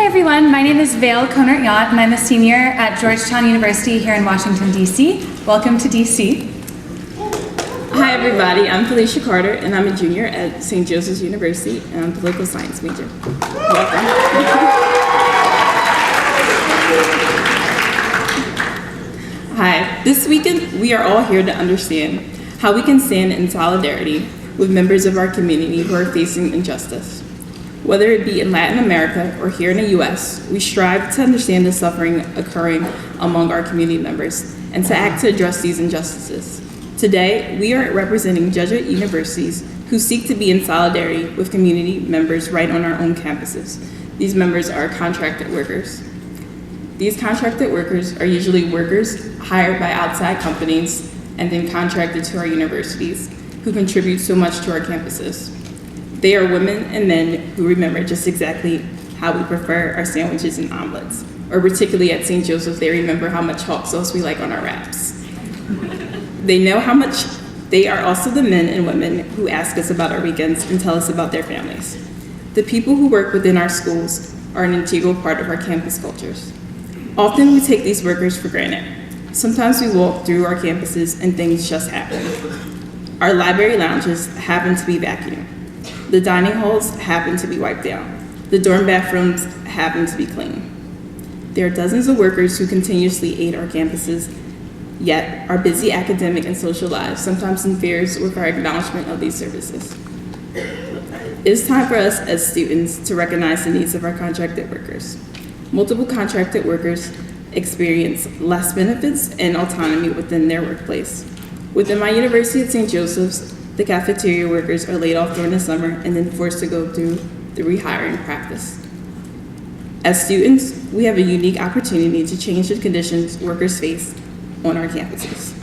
everyone, my name is Vail Kohnert-Yount, and I'm a senior at Georgetown University here in Washington, D.C. Welcome to D.C. Hi everybody, I'm Felicia Carter, and I'm a junior at St. Joseph's University, and I'm a political science major. Welcome. Hi, this weekend we are all here to understand how we can stand in solidarity with members of our community who are facing injustice. Whether it be in Latin America or here in the US, we strive to understand the suffering occurring among our community members and to act to address these injustices. Today, we are representing Jesuit universities who seek to be in solidarity with community members right on our own campuses. These members are contracted workers. These contracted workers are usually workers hired by outside companies and then contracted to our universities who contribute so much to our campuses. They are women and men who remember just exactly how we prefer our sandwiches and omelets, or particularly at St. Joseph's, they remember how much hot sauce we like on our wraps. They know how much they are also the men and women who ask us about our weekends and tell us about their families. The people who work within our schools are an integral part of our campus cultures. Often we take these workers for granted. Sometimes we walk through our campuses and things just happen. Our library lounges happen to be vacuumed. The dining halls happen to be wiped down. The dorm bathrooms happen to be clean. There are dozens of workers who continuously aid our campuses, yet our busy academic and social lives sometimes interferes with our acknowledgement of these services. It is time for us as students to recognize the needs of our contracted workers. Multiple contracted workers experience less benefits and autonomy within their workplace. Within my university at St. Joseph's, the cafeteria workers are laid off during the summer and then forced to go through the rehiring practice. As students, we have a unique opportunity to change the conditions workers face on our campuses.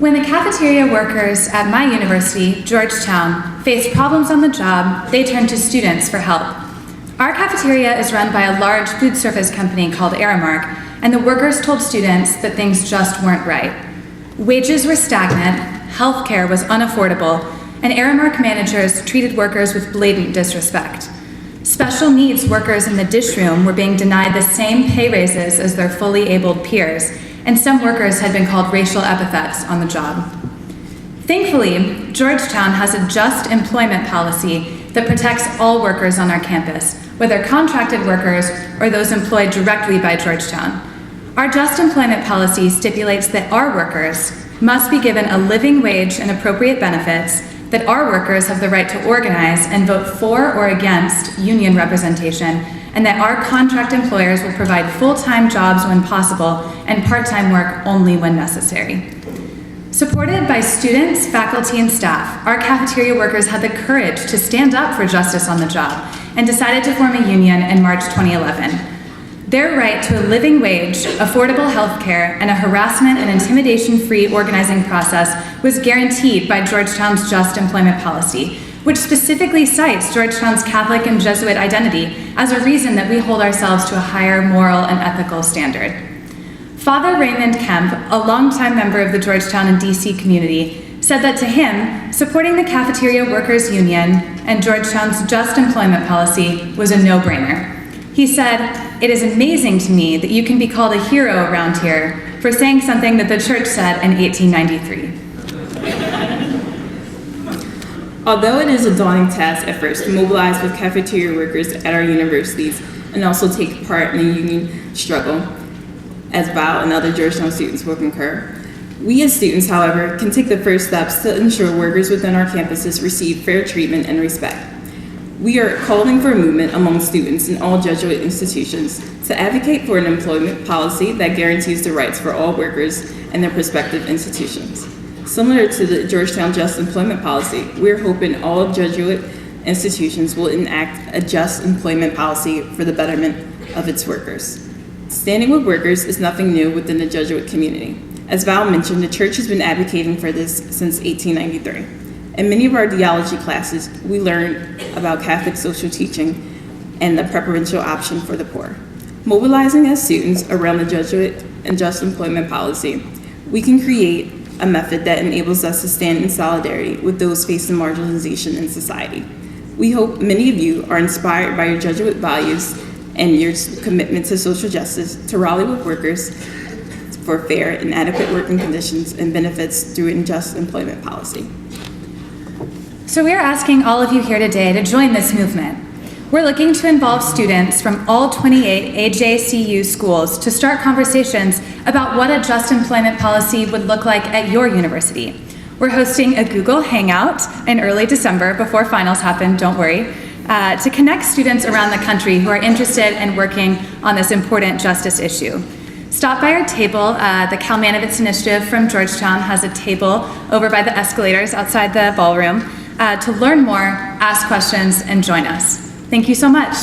When the cafeteria workers at my university, Georgetown, faced problems on the job, they turned to students for help. Our cafeteria is run by a large food service company called Aramark, and the workers told students that things just weren't right. Wages were stagnant, healthcare was unaffordable, and Aramark managers treated workers with blatant disrespect. Special needs workers in the dish room were being denied the same pay raises as their fully abled peers, and some workers had been called racial epithets on the job. Thankfully, Georgetown has a just employment policy that protects all workers on our campus, whether contracted workers or those employed directly by Georgetown. Our just employment policy stipulates that our workers must be given a living wage and appropriate benefits, that our workers have the right to organize and vote for or against union representation, and that our contract employers will provide full-time jobs when possible and part-time work only when necessary. Supported by students, faculty, and staff, our cafeteria workers had the courage to stand up for justice on the job and decided to form a union in March 2011. Their right to a living wage, affordable health care, and a harassment and intimidation-free organizing process was guaranteed by Georgetown's just employment policy, which specifically cites Georgetown's Catholic and Jesuit identity as a reason that we hold ourselves to a higher moral and ethical standard. Father Raymond Kemp, a longtime member of the Georgetown and DC community, said that to him, supporting the Cafeteria Workers Union and Georgetown's just employment policy was a no-brainer. He said, "It is amazing to me that you can be called a hero around here for saying something that the church said in 1893. Although it is a daunting task at first to mobilize with cafeteria workers at our universities and also take part in the union struggle, as Vail and other Georgetown students will concur, we as students, however, can take the first steps to ensure workers within our campuses receive fair treatment and respect. We are calling for a movement among students in all Jesuit institutions to advocate for an employment policy that guarantees the rights for all workers in their prospective institutions. Similar to the Georgetown Just Employment Policy, we're hoping all Jesuit institutions will enact a just employment policy for the betterment of its workers. Standing with workers is nothing new within the Jesuit community. As Vail mentioned, the church has been advocating for this since 1893. In many of our theology classes, we learn about Catholic social teaching and the preferential option for the poor. Mobilizing as students around the Jesuit and just employment policy, we can create a method that enables us to stand in solidarity with those facing marginalization in society. We hope many of you are inspired by your Jesuit values and your commitment to social justice to rally with workers for fair and adequate working conditions and benefits through a just employment policy. So we are asking all of you here today to join this movement. We're looking to involve students from all 28 AJCU schools to start conversations about what a just employment policy would look like at your university. We're hosting a Google Hangout in early December before finals happen, don't worry, to connect students around the country who are interested in working on this important justice issue. Stop by our table. The Kalmanovitz Initiative from Georgetown has a table over by the escalators outside the ballroom to learn more, ask questions, and join us. Thank you so much.